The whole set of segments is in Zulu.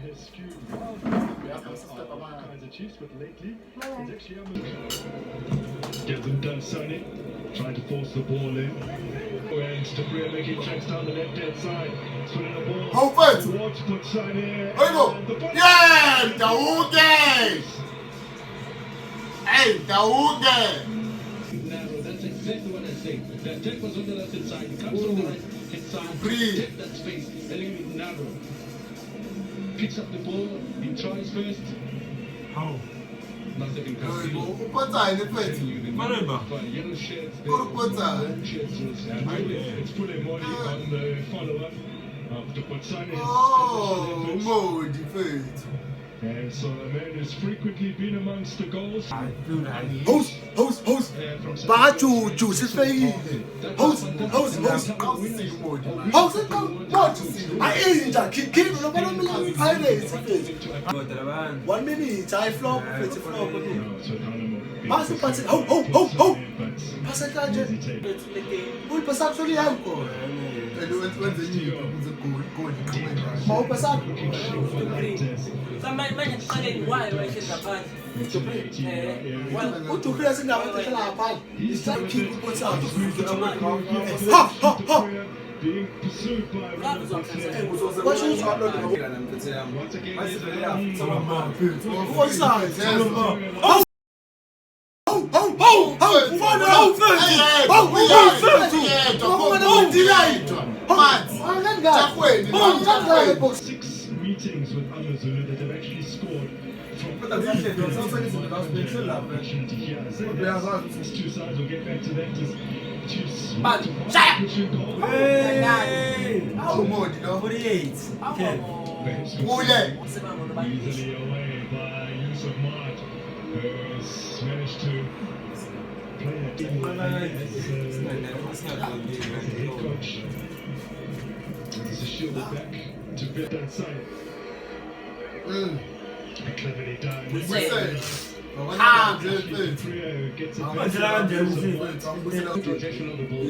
has skewed Kaizer Chiefs, but lately it's actually Sunny trying to force the ball in. And Stabria making tracks down the left-hand side. Swinging the ball. How fast? Towards Putsani. Yeah! Daouge! Hey, Daouge! Narrow, that's exactly what I say. The attack was on the left-hand side. It comes from the right-hand side. Take that space. A little bit narrow. Picks up the ball. He tries first. How? Nothing can see. Yellow shirts. It's putting money on the follow-up after Putsani's defense. And so the man has frequently been amongst the goals. Host. Bachu, juice is fake. Host. I ain't a kid. No, 1 minute. I flop. Pass it. Pass it. We'll pass actually alcohol. Somebody might explain why I said that part. What to create in the part? It's like keep what's out. Being pursued by What should what's that? Six meetings with Amazulu that have actually scored from opportunity here. These two sides will get back to that. Easily away by use of Mart, who's managed to play a team as a head coach. There's a shield back to get that side. Cleverly done. Gets it projection of the ball.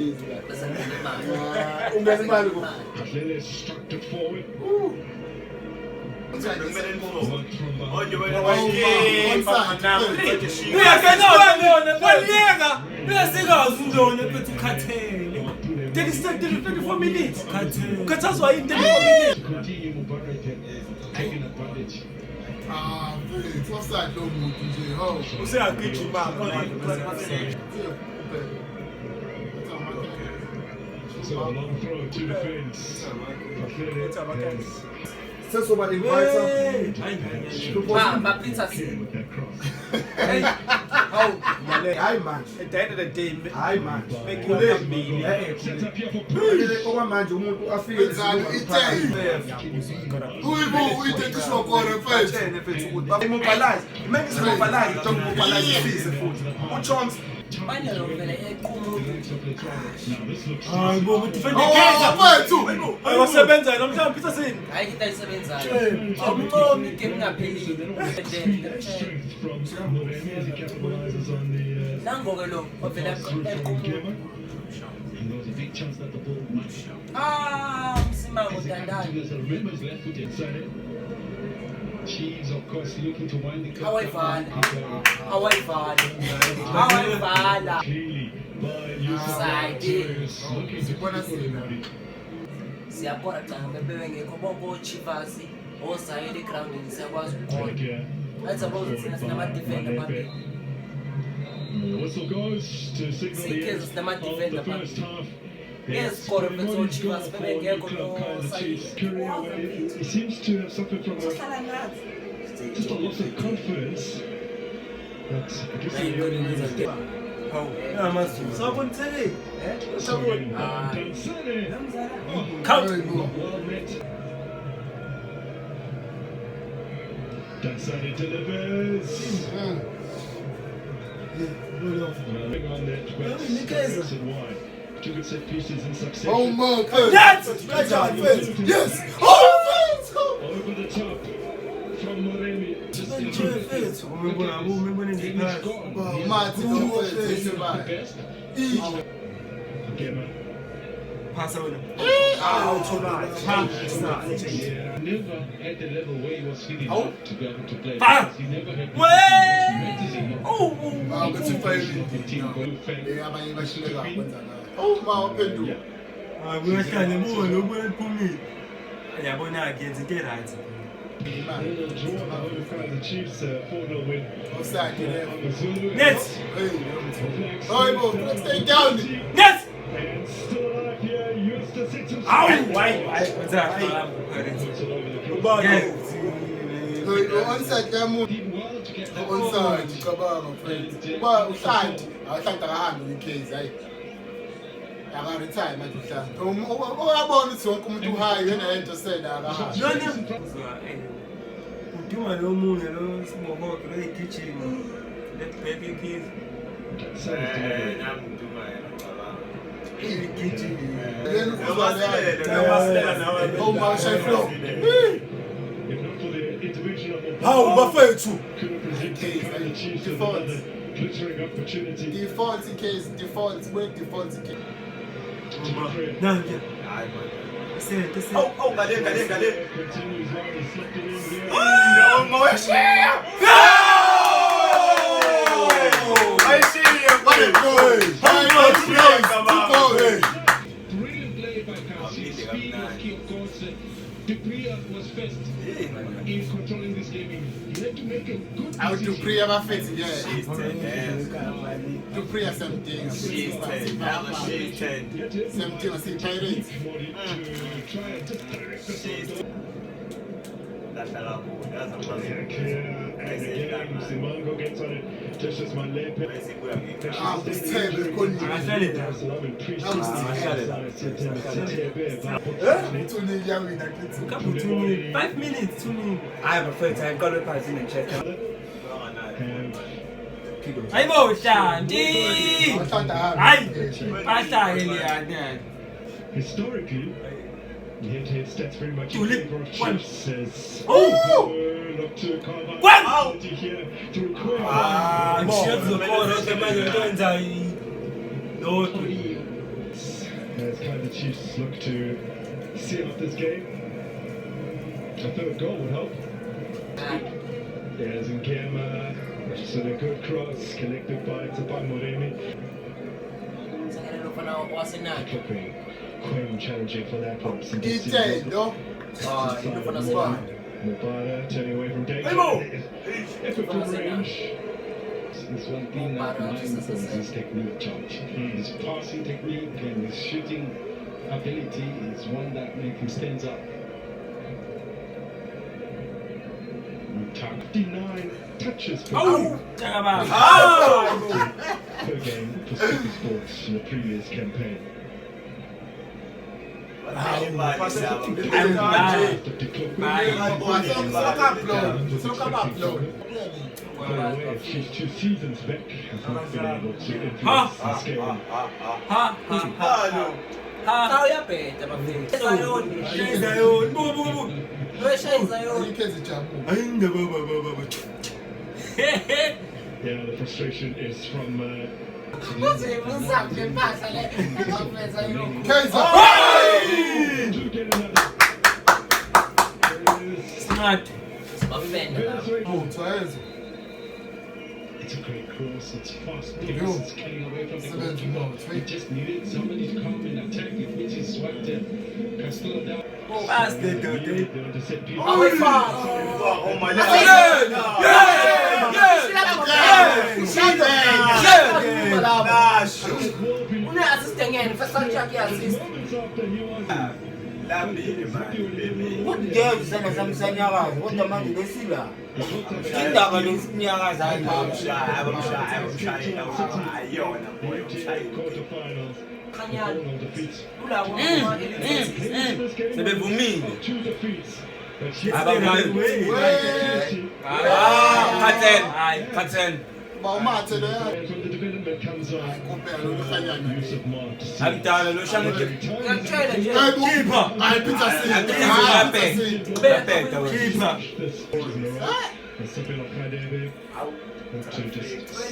Struck it forward. Taking advantage. What's that? So a long throw to the fence. Say somebody buys something. My princess. I man. At the end of the day, I man. Make you live me. There was a big chance that the ball might Chiefs, of course, looking to wind the cup. Clearly, by use of looking to put everybody. The whistle goes to signal the end of the first half. Yes, he seems to have suffered from just a loss of confidence. But I guess the Dansani delivers. On that, two good set pieces in succession. Oh my God! Yes! Over the top from Moremi. Just in the best. Again, Pass over. Never at the level where he was feeling Oh. to be able to play. Ah. He never had Way! abanye bahluleka ukwenza ngayo. Uma waphenduka. Kuyahlala emuva lokuphumile. Yabona-ke yenza into e-right. The Chiefs 4-0 win. Offside, yeah. Amazulu. Net! Hey, bo, stay down. Net! And still alive here, used to sit to Why? What's that? Hey, onside yamu. Did well to get that Onside, cabanga, friends. Uba uhlandi, awuhlandi akahambi kwi-case, hayi. Akaretire manje uhlandi. Uyabona ukuthi wonke umuntu uhayi yena yento sena akahambi. Uduma nomunye lo simohoke lo egijima. Let baby kiss. Igijima. Yena uzwane yayo. Oh, Marshall Flow. If not for the intervention of Hawu bafethu. could have presented the Chiefs with another glittering opportunity. Default case, default, wait, default case. Nange. Sente. Continues on, he's slipped it in there. What a goal! Brilliant play by Kaizer. Speed was key, of course. Dupree was first in controlling this game. He had to make a good I would do decision. pre ever fit, yeah. Do pre something. He had to Something was in Pirates. Modi to try and just direct the clear and again, Simango gets on it, touches my leg. Ah, it's terrible, couldn't you? Too many young in that kid. 5 minutes, 2 minutes. I have a first time got a pass in the chest. Aibo Shanti! Historically, head-to-head stats very much in Tulip. favor of Chiefs. Says, Oh! Look to carve out One. opportunity here to require. I'm sure the ball is the man who turns out. No, As Kaizer Chiefs look to seal up this game. A third goal would help. There's Nkema, so a good cross, connected by Moremi. Quinn challenging for that one. DJ, no? Mubara turning away from danger. Effort from range. There's one thing that reminds us his technique, George. His passing technique and his shooting ability is one that makes him stands up. 59 touches per game for Super Sports in the previous campaign. She's 2 seasons back. Has not been able to influence this game. Yeah, the frustration is from Kaizer! to get another. Smart. It's a great cross, it's fast pace, it's cutting away from the goalkeeper. We just needed somebody to come and attack it, which is what Castillo down. Fast, They want to set people. Oh my God! From the development comes on. Use of marks.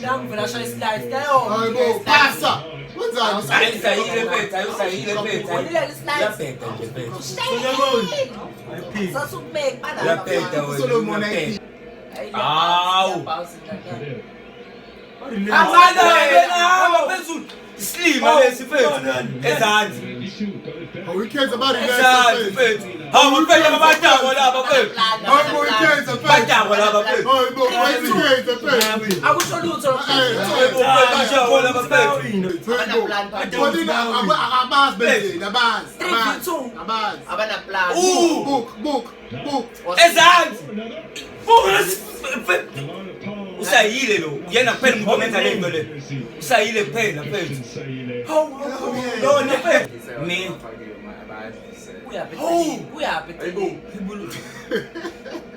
Não, vou achar esse live. Ai, bom, passa! Quantos anos? Aí ele feita, aí feita. Olha esse Já live. feita, já feita. Só subir, para. Já feita hoje. Solomon aí. Au! Ah, Amanda, não, penso. Slim, esse feito. Exato. Oh, we can't about it, Exato, guys. feito. Ah, mas feita pra bater, vou lá, feito. Ai, bom, we can't, Bater, vou lá, feito. Ai, bom, we can't, I wish I knew to Exato. Usaile lo, yana pele mtu menta lengo le. Usaile pele, feito. No, no feito. Me. We are petty.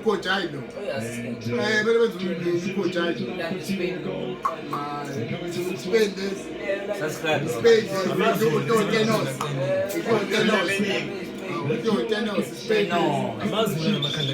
Coach, I know. Oh, yes. Hey, but it was Coach, I know. Spend this. Subscribe. Spend this. Don't get us. Don't get us. Don't get us. Spend No. Amazulu makanda